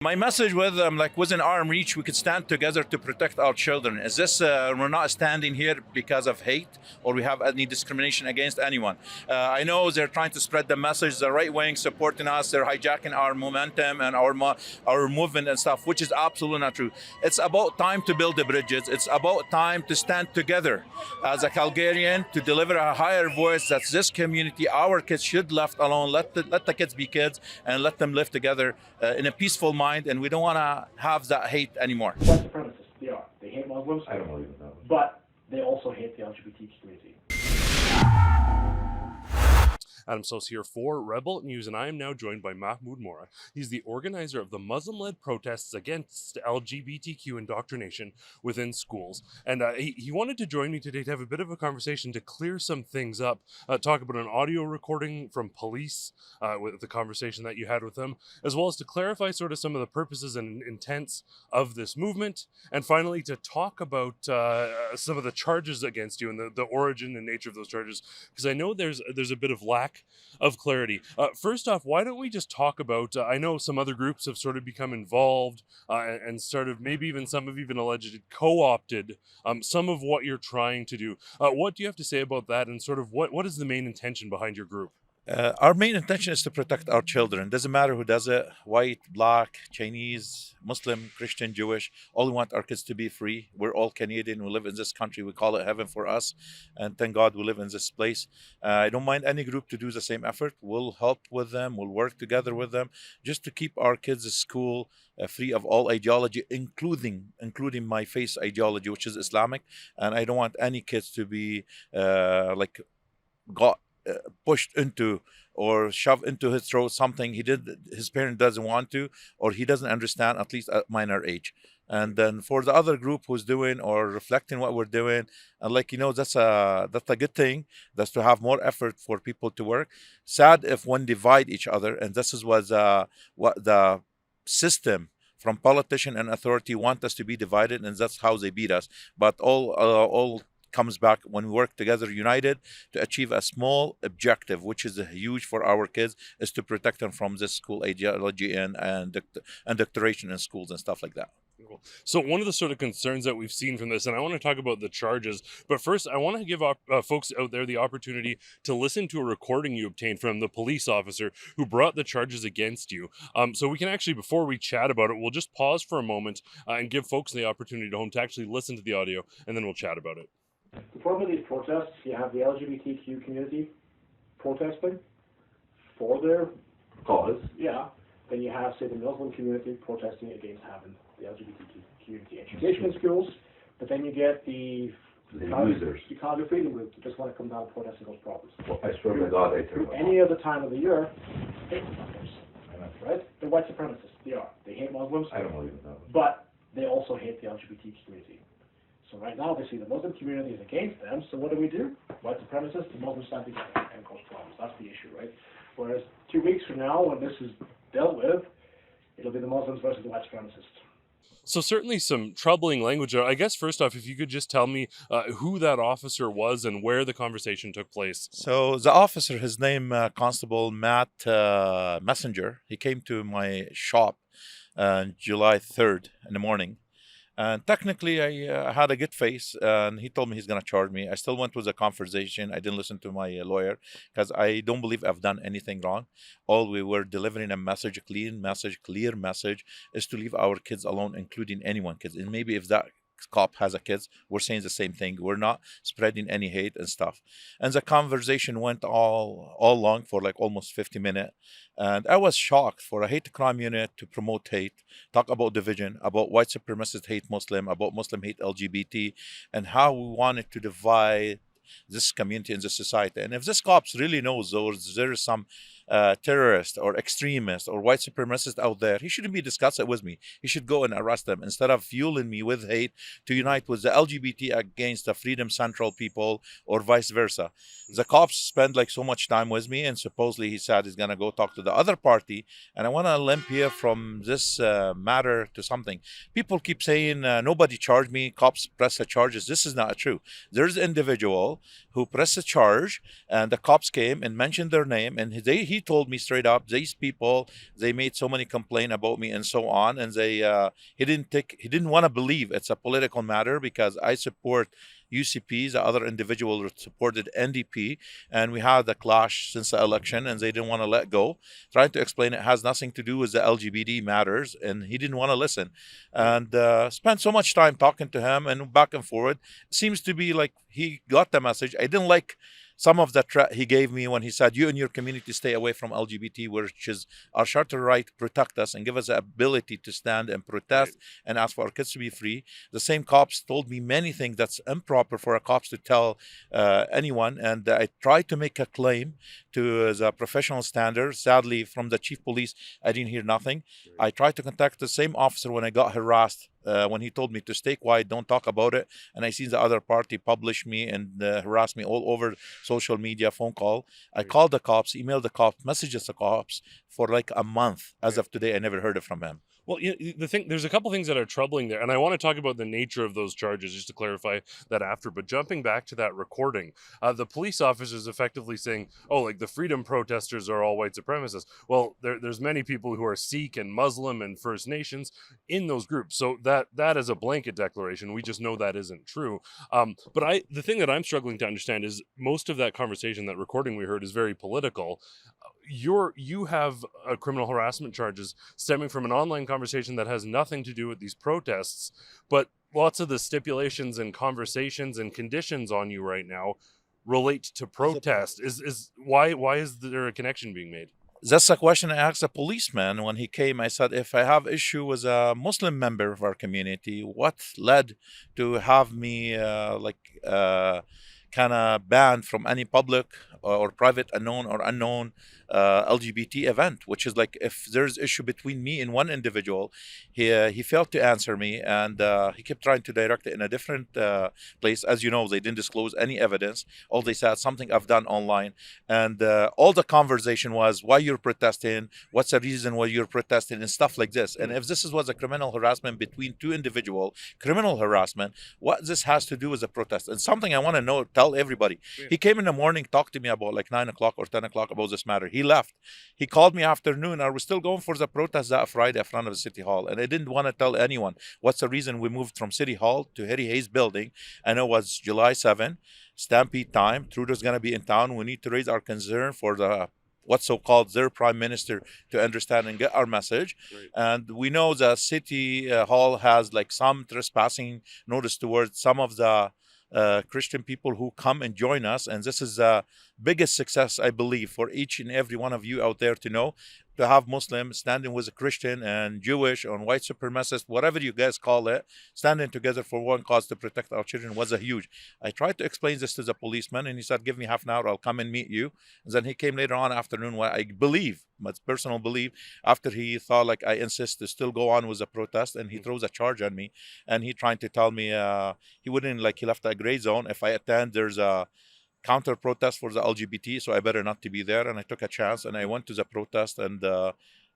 My message with them, like within arm reach, we could stand together to protect our children. Is this we're not standing here because of hate or we have any discrimination against anyone? I know they're trying to spread the message, the right wing supporting us, they're hijacking our momentum and our movement and stuff, which is absolutely not true. It's about time to build the bridges. It's about time to stand together as a Calgarian to deliver a higher voice that this community, our kids, should left alone. Let the kids be kids and let them live together in a peaceful mind. And we don't want to have that hate anymore. White supremacists, they are. They hate Muslims. I don't believe in that. But they also hate the LGBT community. Adam Sos here for Rebel News, and I am now joined by Mahmoud Mora. He's the organizer of the Muslim-led protests against LGBTQ indoctrination within schools. And he wanted to join me today to have a bit of a conversation to clear some things up, talk about an audio recording from police with the conversation that you had with them, as well as to clarify sort of some of the purposes and intents of this movement, and finally to talk about some of the charges against you and the origin and nature of those charges, because I know there's a bit of lack of clarity. First off, why don't we just talk about, I know some other groups have sort of become involved and started, maybe even some have even allegedly co-opted some of what you're trying to do. What do you have to say about that, and sort of what is the main intention behind your group? Our main intention is to protect our children. Doesn't matter who does it, white, black, Chinese, Muslim, Christian, Jewish. All we want our kids to be free. We're all Canadian. We live in this country. We call it heaven for us. And thank God we live in this place. I don't mind any group to do the same effort. We'll help with them. We'll work together with them just to keep our kids at school free of all ideology, including my faith ideology, which is Islamic. And I don't want any kids to be pushed into or shoved into his throat something his parent doesn't want to, or he doesn't understand, at least at minor age. And then for the other group who's doing or reflecting what we're doing, and that's a good thing. That's to have more effort for people to work. Sad if one divide each other, and this is what the system from politician and authority want us to be divided, and that's how they beat us. But all comes back when we work together united to achieve a small objective, which is huge for our kids, is to protect them from this school ideology and indoctrination in schools and stuff like that. So one of the sort of concerns that we've seen from this, and I want to talk about the charges, but first I want to give folks out there the opportunity to listen to a recording you obtained from the police officer who brought the charges against you. So we can actually, before we chat about it, we'll just pause for a moment and give folks the opportunity at home to actually listen to the audio, and then we'll chat about it. The problem with these protests, you have the LGBTQ community protesting for their Cause. yeah. Then you have, say, the Muslim community protesting against having the LGBTQ community education in schools. But then you get the losers. Chicago Freedom Group that just want to come down and protest against problems. Well, I swear to God, I turn Any other time of the year, hate Muslims, right? They're white supremacists. They are. They hate Muslims. I don't believe in that. But they also hate the LGBT community. So right now they see the Muslim community is against them, so what do? White supremacists, the Muslims stand together and cause problems. That's the issue, right? Whereas 2 weeks from now, when this is dealt with, it'll be the Muslims versus the white supremacists. So certainly some troubling language. I guess first off, if you could just tell me who that officer was and where the conversation took place. So the officer, his name Constable Matt Messenger, he came to my shop on July 3rd in the morning. And technically, I had a good face, and he told me he's going to charge me. I still went with the conversation. I didn't listen to my lawyer because I don't believe I've done anything wrong. All we were delivering a message, a clear message, is to leave our kids alone, including anyone kids. And maybe if that cop has a kids, we're saying the same thing. We're not spreading any hate and stuff. And the conversation went all long for like almost 50 minutes. And I was shocked for a hate crime unit to promote hate, talk about division, about white supremacists hate Muslim, about Muslim hate LGBT, and how we wanted to divide this community and this society. And if this cops really knows there is some terrorist or extremist or white supremacist out there, he shouldn't be discussing it with me. He should go and arrest them instead of fueling me with hate to unite with the LGBT against the Freedom Central people or vice versa. The cops spend like so much time with me, and supposedly he said he's going to go talk to the other party. And I want to limp here from this matter to something. People keep saying nobody charged me, cops press the charges. This is not true. There's an individual who pressed a charge, and the cops came and mentioned their name, and he he told me straight up, these people, they made so many complaints about me and so on, and he didn't want to believe it's a political matter because I support UCP. The other individual supported NDP, and we had a clash since the election, and they didn't want to let go. Trying to explain it has nothing to do with the LGBT matters, and he didn't want to listen. And spent so much time talking to him and back and forward. Seems to be like he got the message. I didn't like some of the threat he gave me when he said, "You and your community stay away from LGBT, which is our charter right, protect us and give us the ability to stand and protest and ask for our kids to be free." The same cops told me many things that's improper for a cops to tell anyone, and I tried to make a claim to the professional standard. Sadly, from the chief police, I didn't hear nothing. I tried to contact the same officer when I got harassed. When he told me to stay quiet, don't talk about it, and I seen the other party publish me and harass me all over social media, phone call. I called the cops, emailed the cops, messages the cops for like a month. As of today, I never heard it from him. Well, there's a couple things that are troubling there, and I want to talk about the nature of those charges just to clarify that after. But jumping back to that recording, the police officers effectively saying, "Oh, like the freedom protesters are all white supremacists." Well, there's many people who are Sikh and Muslim and First Nations in those groups, so that is a blanket declaration. We just know that isn't true. But the thing that I'm struggling to understand is most of that conversation, that recording we heard, is very political. You have criminal harassment charges stemming from an online conversation that has nothing to do with these protests, but lots of the stipulations and conversations and conditions on you right now relate to protest. Why is there a connection being made? That's a question I asked a policeman when he came. I said, if I have issue with a Muslim member of our community, what led to have me kind of banned from any public or private unknown LGBT event, which is like if there's issue between me and one individual. He failed to answer me, and he kept trying to direct it in a different place. As you know, they didn't disclose any evidence. All they said, something I've done online, and all the conversation was why you're protesting, what's the reason why you're protesting, and stuff like this. And if was a criminal harassment between two individuals, criminal harassment, what this has to do with a protest, and something I want to know, tell everybody. He came in the morning, talked to me about like 9 o'clock or 10 o'clock about this matter. He left. He called me afternoon. Are we still going for the protest that Friday in front of the City Hall? And I didn't want to tell anyone what's the reason we moved from City Hall to Harry Hayes building. I know it was July 7, Stampede time. Trudeau's going to be in town. We need to raise our concern for what's so-called their prime minister to understand and get our message. And we know the City Hall has like some trespassing notice towards some of the Christian people who come and join us, and this is the biggest success, I believe, for each and every one of you out there to know, to have Muslims standing with a Christian and Jewish and white supremacist, whatever you guys call it, standing together for one cause to protect our children was a huge. I tried to explain this to the policeman, and he said, "Give me half an hour, I'll come and meet you." And then he came later on afternoon, what I believe, my personal belief, after he thought like I insist to still go on with the protest, and he throws a charge on me, and he trying to tell me he wouldn't, like, he left a gray zone. If I attend, there's a counter protest for the LGBT, so I better not to be there. And I took a chance and I went to the protest, and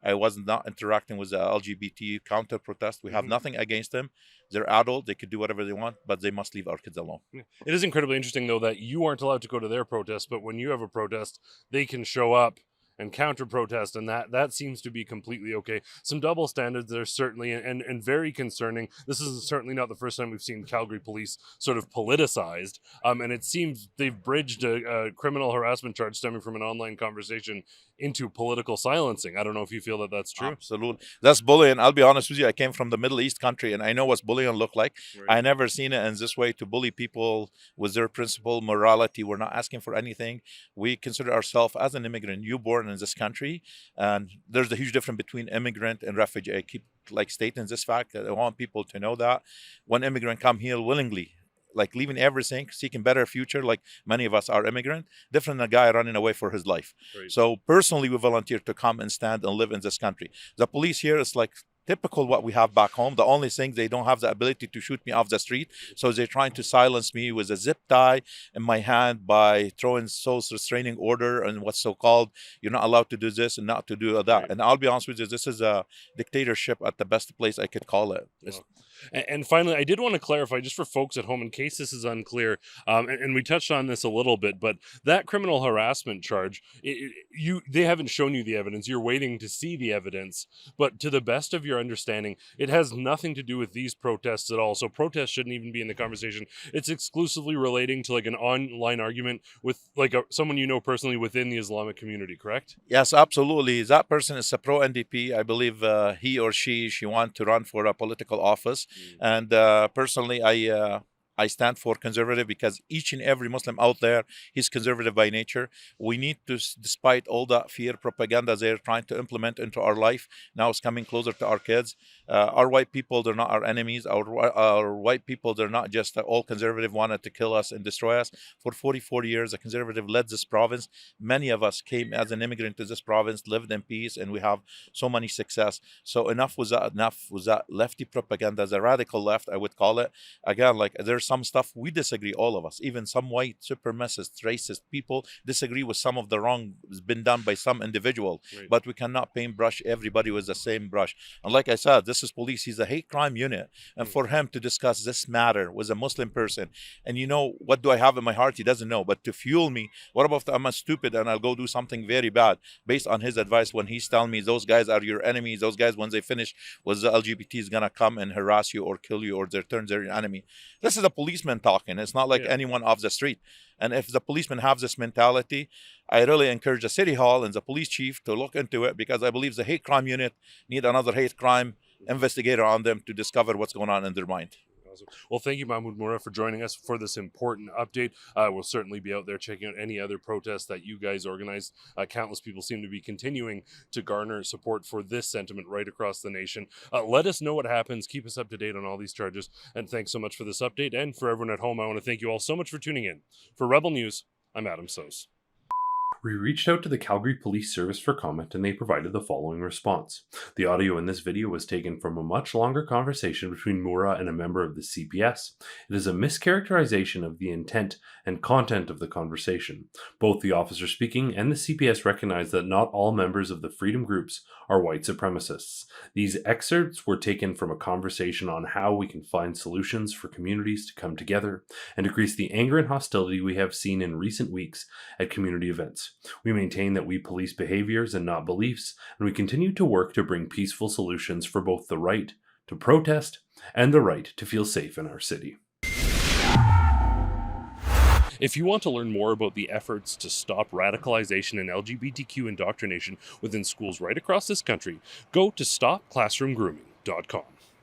I was not interacting with the LGBT counter protest. We have nothing against them. They're adult, they could do whatever they want, but they must leave our kids alone. It is incredibly interesting, though, that you aren't allowed to go to their protest, but when you have a protest, they can show up and counter protest, and that seems to be completely okay. Some double standards there, certainly, and very concerning. This is certainly not the first time we've seen Calgary police sort of politicized, and it seems they've bridged a criminal harassment charge stemming from an online conversation into political silencing. I don't know if you feel that that's true. Absolutely. That's bullying. I'll be honest with you, I came from the Middle East country, and I know what bullying look like. I never seen it in this way, to bully people with their principle, morality. We're not asking for anything. We consider ourselves as an immigrant, you born in this country, and there's a huge difference between immigrant and refugee. I keep like stating this fact. I want people to know that one immigrant come here willingly, like leaving everything, seeking better future, like many of us are immigrant, different than a guy running away for his life. So personally, we volunteer to come and stand and live in this country. The police here is like typical what we have back home. The only thing, they don't have the ability to shoot me off the street, so they're trying to silence me with a zip tie in my hand by throwing source restraining order and what's so-called, you're not allowed to do this and not to do that. And I'll be honest with you, this is a dictatorship at the best place I could call it. And finally, I did want to clarify, just for folks at home, in case this is unclear, and we touched on this a little bit, but that criminal harassment charge, they haven't shown you the evidence. You're waiting to see the evidence, but to the best of your understanding, it has nothing to do with these protests at all. So protests shouldn't even be in the conversation. It's exclusively relating to like an online argument with like someone you know personally within the Islamic community, correct? Yes, absolutely. That person is a pro NDP. I believe he or she want to run for a political office, and personally, I stand for conservative because each and every Muslim out there is conservative by nature. We need to, despite all that fear propaganda they're trying to implement into our life, now it's coming closer to our kids. Our white people, they're not our enemies. Our white people, they're not just all conservative wanted to kill us and destroy us. For 44 years, a conservative led this province. Many of us came as an immigrant to this province, lived in peace, and we have so many success. So enough was that. Enough was that lefty propaganda, the radical left, I would call it. Again, like there's some stuff we disagree, all of us, even some white supremacist racist people disagree with some of the wrong that's been done by some individual. Right. But we cannot paintbrush everybody with the same brush. And like I said, this is police. He's a hate crime unit, and for him to discuss this matter with a Muslim person, and you know what do I have in my heart, he doesn't know, but to fuel me, what about if I'm a stupid and I'll go do something very bad based on his advice when he's telling me those guys are your enemies, those guys when they finish with the LGBT is gonna come and harass you or kill you or they turn their enemy. This is a policeman talking. It's not like anyone off the street. And if the policemen have this mentality, I really encourage the city hall and the police chief to look into it, because I believe the hate crime unit need another hate crime investigator on them to discover what's going on in their mind. Awesome. Well, thank you, Mahmoud Moura, for joining us for this important update. We'll certainly be out there checking out any other protests that you guys organized. Countless people seem to be continuing to garner support for this sentiment right across the nation. Let us know what happens. Keep us up to date on all these charges. And thanks so much for this update. And for everyone at home, I want to thank you all so much for tuning in. For Rebel News, I'm Adam Sos. We reached out to the Calgary Police Service for comment, and they provided the following response. The audio in this video was taken from a much longer conversation between Moura and a member of the CPS. It is a mischaracterization of the intent and content of the conversation. Both the officer speaking and the CPS recognize that not all members of the freedom groups are white supremacists. These excerpts were taken from a conversation on how we can find solutions for communities to come together and decrease the anger and hostility we have seen in recent weeks at community events. We maintain that we police behaviors and not beliefs, and we continue to work to bring peaceful solutions for both the right to protest and the right to feel safe in our city. If you want to learn more about the efforts to stop radicalization and LGBTQ indoctrination within schools right across this country, go to stopclassroomgrooming.com.